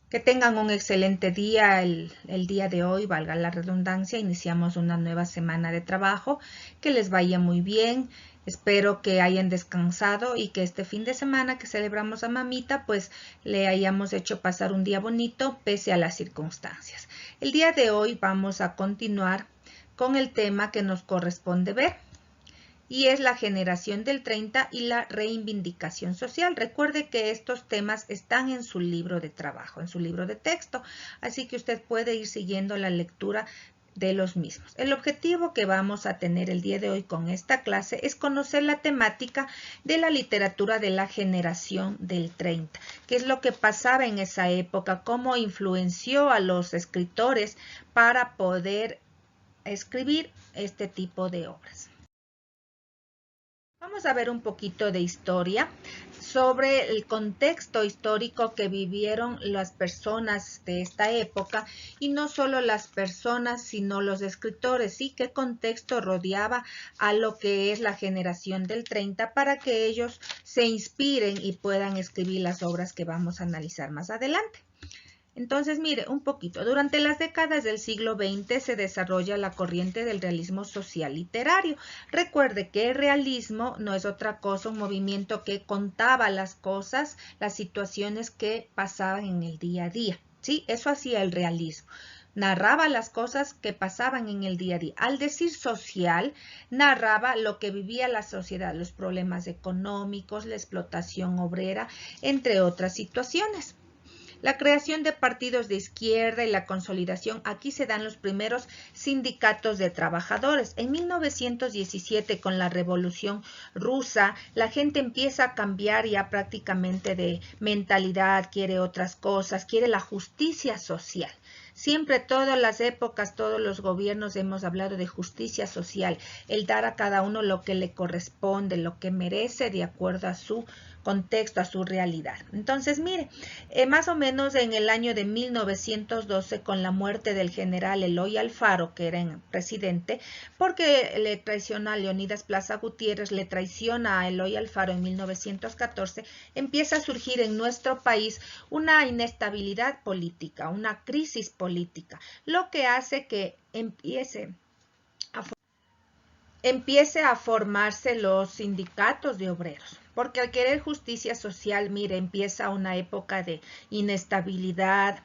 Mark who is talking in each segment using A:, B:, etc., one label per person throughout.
A: Que tengan un excelente día el día de hoy, valga la redundancia. Iniciamos una nueva semana de trabajo. Que les vaya muy bien. Espero que hayan descansado y que este fin de semana que celebramos a mamita, pues le hayamos hecho pasar un día bonito pese a las circunstancias. El día de hoy vamos a continuar con el tema que nos corresponde ver, y es la generación del 30 y la reivindicación social. Recuerde que estos temas están en su libro de trabajo, en su libro de texto, así que usted puede ir siguiendo la lectura de los mismos. El objetivo que vamos a tener el día de hoy con esta clase es conocer la temática de la literatura de la generación del 30, qué es lo que pasaba en esa época, cómo influenció a los escritores para poder escribir este tipo de obras. Vamos a ver un poquito de historia sobre el contexto histórico que vivieron las personas de esta época, y no solo las personas, sino los escritores, ¿sí? ¿Qué contexto rodeaba a lo que es la generación del 30 para que ellos se inspiren y puedan escribir las obras que vamos a analizar más adelante? Entonces, mire, un poquito. Durante las décadas del siglo XX se desarrolla la corriente del realismo social literario. Recuerde que el realismo no es otra cosa, un movimiento que contaba las cosas, las situaciones que pasaban en el día a día. ¿Sí? Eso hacía el realismo. Narraba las cosas que pasaban en el día a día. Al decir social, narraba lo que vivía la sociedad, los problemas económicos, la explotación obrera, entre otras situaciones. La creación de partidos de izquierda y la consolidación, aquí se dan los primeros sindicatos de trabajadores. En 1917, con la Revolución Rusa, la gente empieza a cambiar ya prácticamente de mentalidad, quiere otras cosas, quiere la justicia social. Siempre, todas las épocas, todos los gobiernos hemos hablado de justicia social, el dar a cada uno lo que le corresponde, lo que merece de acuerdo a su contexto, a su realidad. Entonces, mire, más o menos en el año de 1912, con la muerte del general Eloy Alfaro, que era el presidente, porque le traiciona a Leonidas Plaza Gutiérrez, le traiciona a Eloy Alfaro en 1914, empieza a surgir en nuestro país una inestabilidad política, una crisis política, lo que hace que empiece a formarse los sindicatos de obreros, porque al querer justicia social, mire, empieza una época de inestabilidad,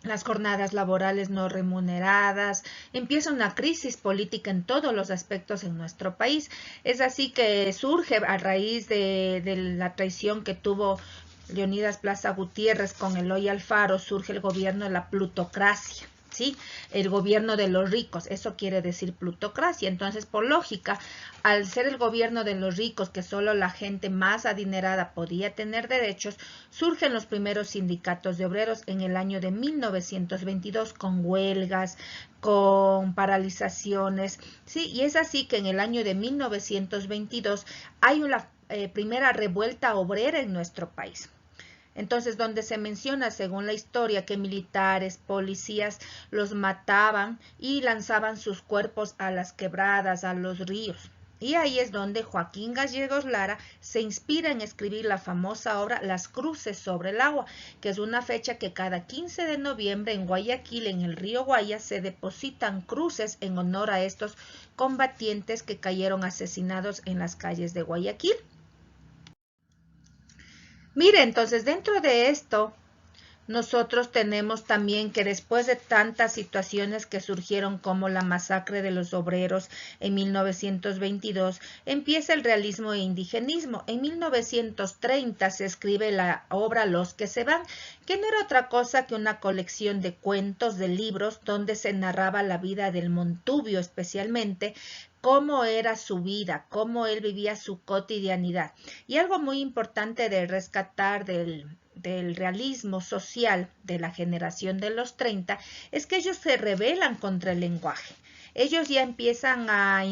A: las jornadas laborales no remuneradas, empieza una crisis política en todos los aspectos en nuestro país. Es así que surge a raíz de la traición que tuvo Leonidas Plaza Gutiérrez con Eloy Alfaro, surge el gobierno de la plutocracia. ¿Sí? El gobierno de los ricos, eso quiere decir plutocracia. Entonces, por lógica, al ser el gobierno de los ricos, que solo la gente más adinerada podía tener derechos, surgen los primeros sindicatos de obreros en el año de 1922 con huelgas, con paralizaciones, ¿sí? Y es así que en el año de 1922 hay una primera revuelta obrera en nuestro país. Entonces, donde se menciona, según la historia, que militares, policías los mataban y lanzaban sus cuerpos a las quebradas, a los ríos. Y ahí es donde Joaquín Gallegos Lara se inspira en escribir la famosa obra Las Cruces sobre el Agua, que es una fecha que cada 15 de noviembre en Guayaquil, en el río Guaya, se depositan cruces en honor a estos combatientes que cayeron asesinados en las calles de Guayaquil. Mire, entonces dentro de esto, nosotros tenemos también que después de tantas situaciones que surgieron como la masacre de los obreros en 1922, empieza el realismo e indigenismo. En 1930 se escribe la obra Los que se van, que no era otra cosa que una colección de cuentos, de libros, donde se narraba la vida del Montubio especialmente, cómo era su vida, cómo él vivía su cotidianidad. Y algo muy importante de rescatar del realismo social de la generación de los 30 es que ellos se rebelan contra el lenguaje. Ellos ya empiezan a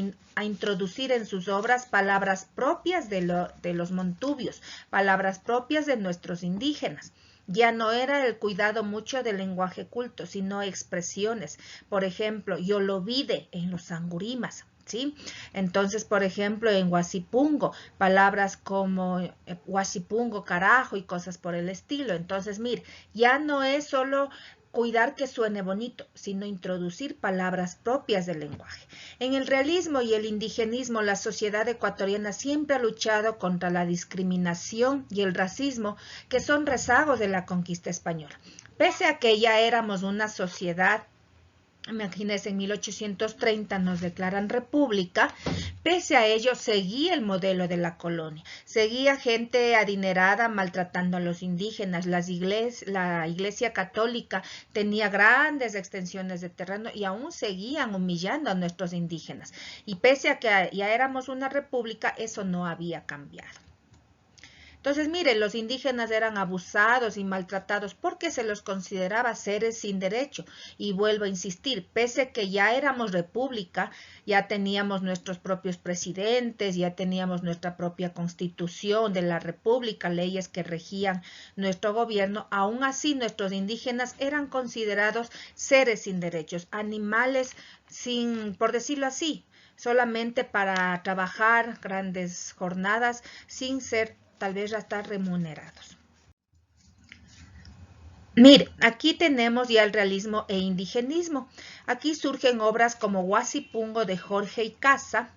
A: introducir en sus obras palabras propias de los montubios, palabras propias de nuestros indígenas. Ya no era el cuidado mucho del lenguaje culto, sino expresiones. Por ejemplo, yo lo vide en los sangurimas. ¿sí? Entonces, por ejemplo, en Huasipungo, palabras como Huasipungo, carajo y cosas por el estilo. Entonces, mire, ya no es solo cuidar que suene bonito, sino introducir palabras propias del lenguaje. En el realismo y el indigenismo, la sociedad ecuatoriana siempre ha luchado contra la discriminación y el racismo, que son rezagos de la conquista española. Pese a que ya éramos una sociedad, imagínense, en 1830 nos declaran república, pese a ello seguía el modelo de la colonia, seguía gente adinerada maltratando a los indígenas, la iglesia católica tenía grandes extensiones de terreno y aún seguían humillando a nuestros indígenas, y pese a que ya éramos una república, eso no había cambiado. Entonces, miren, los indígenas eran abusados y maltratados porque se los consideraba seres sin derecho. Y vuelvo a insistir, pese a que ya éramos república, ya teníamos nuestros propios presidentes, ya teníamos nuestra propia constitución de la república, leyes que regían nuestro gobierno, aún así nuestros indígenas eran considerados seres sin derechos, animales sin, por decirlo así, solamente para trabajar grandes jornadas sin ser tal vez hasta remunerados. Mire, aquí tenemos ya el realismo e indigenismo. Aquí surgen obras como Huasipungo de Jorge y Casa,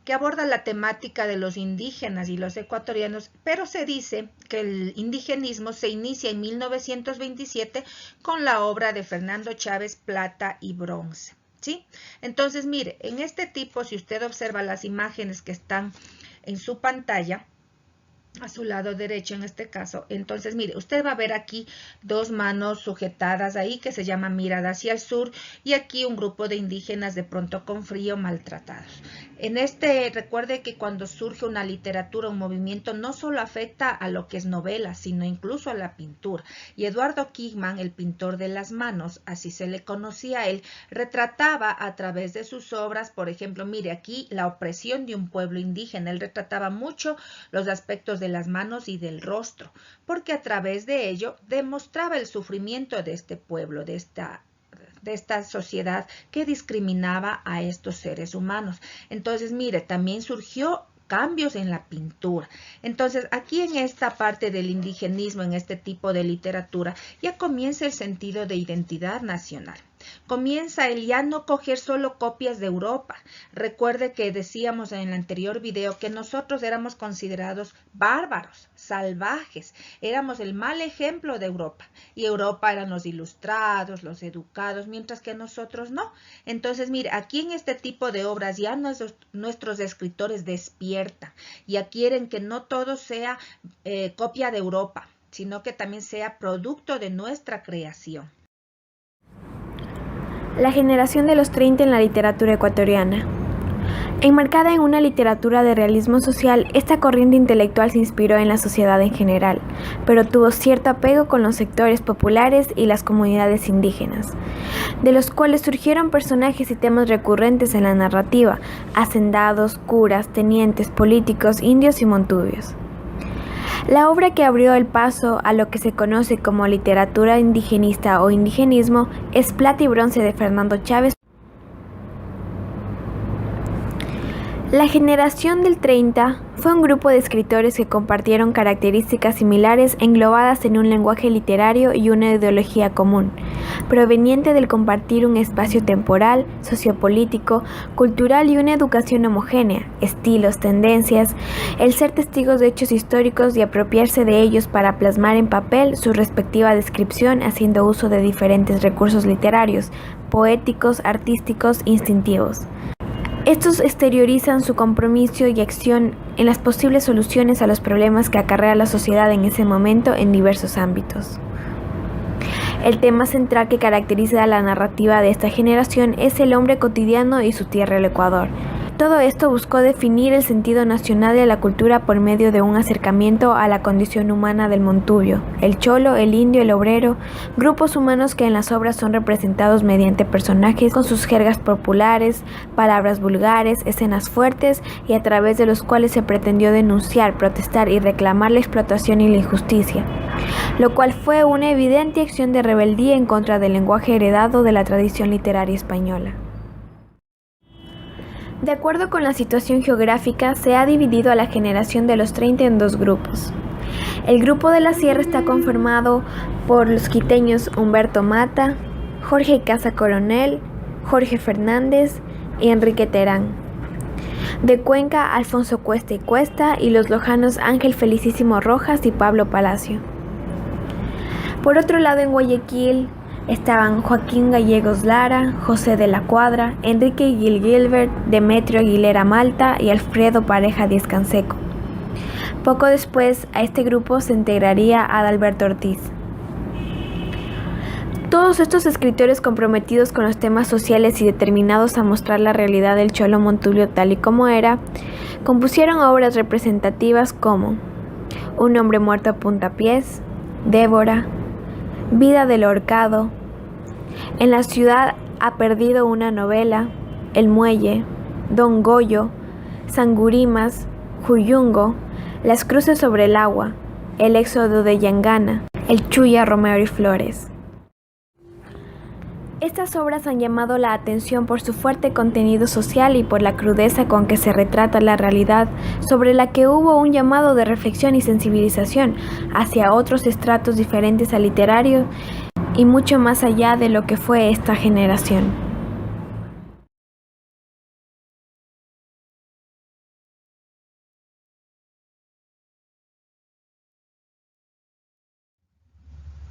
A: que aborda la temática de los indígenas y los ecuatorianos, pero se dice que el indigenismo se inicia en 1927 con la obra de Fernando Chávez, Plata y Bronce, ¿sí? Entonces, mire, en este tipo, si usted observa las imágenes que están en su pantalla, a su lado derecho en este caso, entonces mire, usted va a ver aquí dos manos sujetadas ahí que se llama mirada hacia el sur, y aquí un grupo de indígenas de pronto con frío maltratados. En este, recuerde que cuando surge una literatura, un movimiento, no solo afecta a lo que es novela, sino incluso a la pintura. Y Eduardo Kingman, el pintor de las manos, así se le conocía a él, retrataba a través de sus obras, por ejemplo, mire aquí la opresión de un pueblo indígena. Él retrataba mucho los aspectos de las manos y del rostro, porque a través de ello demostraba el sufrimiento de este pueblo, de esta sociedad que discriminaba a estos seres humanos. Entonces, mire, también surgió cambios en la pintura. Entonces, aquí en esta parte del indigenismo, en este tipo de literatura, ya comienza el sentido de identidad nacional. Comienza el ya no coger solo copias de Europa. Recuerde que decíamos en el anterior video que nosotros éramos considerados bárbaros, salvajes. Éramos el mal ejemplo de Europa. Y Europa eran los ilustrados, los educados, mientras que nosotros no. Entonces, mire, aquí en este tipo de obras ya nuestros escritores despiertan. Ya quieren que no todo sea copia de Europa, sino que también sea producto de nuestra creación.
B: La generación de los 30 en la literatura ecuatoriana. Enmarcada en una literatura de realismo social, esta corriente intelectual se inspiró en la sociedad en general, pero tuvo cierto apego con los sectores populares y las comunidades indígenas, de los cuales surgieron personajes y temas recurrentes en la narrativa: hacendados, curas, tenientes, políticos, indios y montubios. La obra que abrió el paso a lo que se conoce como literatura indigenista o indigenismo es Plata y Bronce de Fernando Chávez. La generación del 30 fue un grupo de escritores que compartieron características similares englobadas en un lenguaje literario y una ideología común, proveniente del compartir un espacio temporal, sociopolítico, cultural y una educación homogénea, estilos, tendencias, el ser testigos de hechos históricos y apropiarse de ellos para plasmar en papel su respectiva descripción haciendo uso de diferentes recursos literarios, poéticos, artísticos, instintivos. Estos exteriorizan su compromiso y acción en las posibles soluciones a los problemas que acarrea la sociedad en ese momento en diversos ámbitos. El tema central que caracteriza la narrativa de esta generación es el hombre cotidiano y su tierra, el Ecuador. Todo esto buscó definir el sentido nacional de la cultura por medio de un acercamiento a la condición humana del montubio, el cholo, el indio, el obrero, grupos humanos que en las obras son representados mediante personajes con sus jergas populares, palabras vulgares, escenas fuertes y a través de los cuales se pretendió denunciar, protestar y reclamar la explotación y la injusticia, lo cual fue una evidente acción de rebeldía en contra del lenguaje heredado de la tradición literaria española. De acuerdo con la situación geográfica, se ha dividido a la generación de los 30 en dos grupos. El grupo de la Sierra está conformado por los quiteños Humberto Mata, Jorge Casa Coronel, Jorge Fernández y Enrique Terán. De Cuenca, Alfonso Cuesta y Cuesta, y los lojanos Ángel Felicísimo Rojas y Pablo Palacio. Por otro lado, en Guayaquil estaban Joaquín Gallegos Lara, José de la Cuadra, Enrique Gil Gilbert, Demetrio Aguilera Malta y Alfredo Pareja Díez Canseco. Poco después, a este grupo se integraría Adalberto Ortiz. Todos estos escritores comprometidos con los temas sociales y determinados a mostrar la realidad del Cholo Montulio tal y como era, compusieron obras representativas como Un hombre muerto a puntapiés, Débora, Vida del ahorcado, En la ciudad ha perdido una novela, El muelle, Don Goyo, Sangurimas, Juyungo, Las cruces sobre el agua, El éxodo de Yangana, El Chuya Romero y Flores. Estas obras han llamado la atención por su fuerte contenido social y por la crudeza con que se retrata la realidad, sobre la que hubo un llamado de reflexión y sensibilización hacia otros estratos diferentes al literario y mucho más allá de lo que fue esta generación.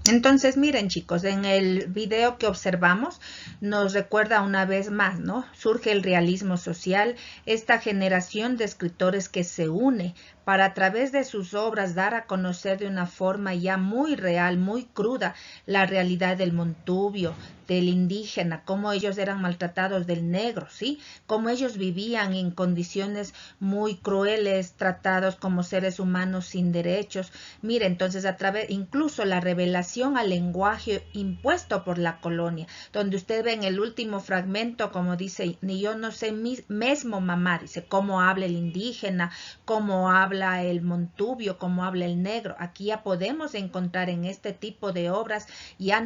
A: Entonces, miren chicos, en el video que observamos nos recuerda una vez más, ¿no? Surge el realismo social, esta generación de escritores que se une para a través de sus obras dar a conocer de una forma ya muy real, muy cruda, la realidad del montubio, del indígena, cómo ellos eran maltratados, del negro, ¿sí? Cómo ellos vivían en condiciones muy crueles, tratados como seres humanos sin derechos. Mire, entonces a través, incluso la revelación al lenguaje impuesto por la colonia, donde usted ve en el último fragmento, como dice, ni yo no sé mismo mamá, dice, cómo habla el indígena, cómo habla el montubio, cómo habla el negro. Aquí ya podemos encontrar en este tipo de obras ya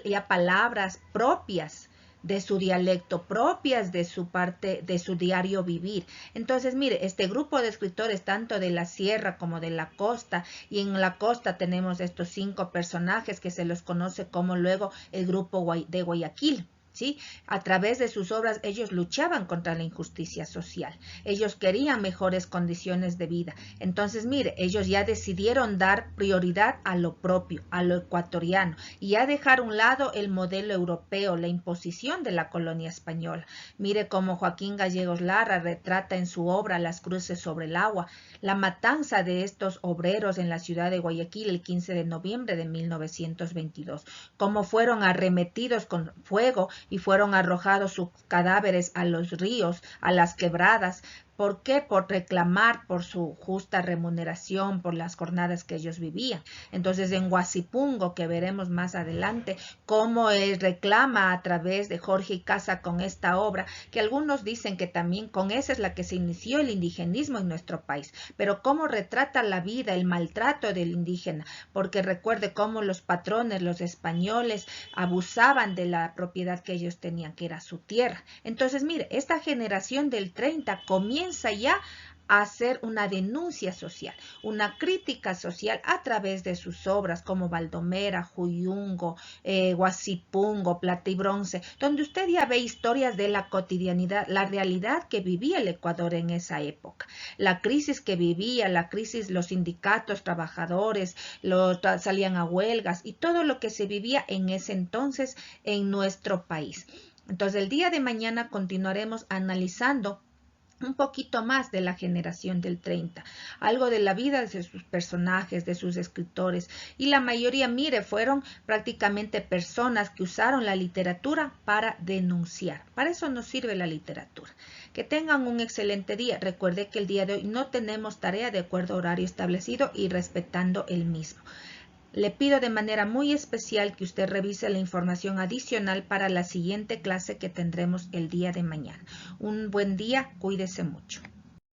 A: ya palabras propias de su dialecto, propias de su parte, de su diario vivir. Entonces, mire, este grupo de escritores, tanto de la sierra como de la costa, y en la costa tenemos estos 5 personajes que se los conoce como luego el grupo de Guayaquil. ¿Sí? A través de sus obras ellos luchaban contra la injusticia social, ellos querían mejores condiciones de vida. Entonces, mire, ellos ya decidieron dar prioridad a lo propio, a lo ecuatoriano, y ya dejar a un lado el modelo europeo, la imposición de la colonia española. Mire cómo Joaquín Gallegos Lara retrata en su obra Las cruces sobre el agua, la matanza de estos obreros en la ciudad de Guayaquil el 15 de noviembre de 1922, cómo fueron arremetidos con fuego y fueron arrojados sus cadáveres a los ríos, a las quebradas. ¿Por qué? Por reclamar por su justa remuneración, por las jornadas que ellos vivían. Entonces, en Huasipungo, que veremos más adelante, cómo él reclama a través de Jorge Casa con esta obra, que algunos dicen que también con esa es la que se inició el indigenismo en nuestro país, pero cómo retrata la vida, el maltrato del indígena, porque recuerde cómo los patrones, los españoles, abusaban de la propiedad que ellos tenían, que era su tierra. Entonces, mire, esta generación del 30 comienza ya a hacer una denuncia social, una crítica social a través de sus obras como Baldomera, Juyungo, Huasipungo, Plata y Bronce, donde usted ya ve historias de la cotidianidad, la realidad que vivía el Ecuador en esa época, la crisis que vivía, la crisis, los sindicatos, trabajadores, salían a huelgas y todo lo que se vivía en ese entonces en nuestro país. Entonces, el día de mañana continuaremos analizando un poquito más de la generación del 30, algo de la vida de sus personajes, de sus escritores, y la mayoría, mire, fueron prácticamente personas que usaron la literatura para denunciar. Para eso nos sirve la literatura. Que tengan un excelente día. Recuerde que el día de hoy no tenemos tarea de acuerdo a horario establecido y respetando el mismo. Le pido de manera muy especial que usted revise la información adicional para la siguiente clase que tendremos el día de mañana. Un buen día, cuídese mucho.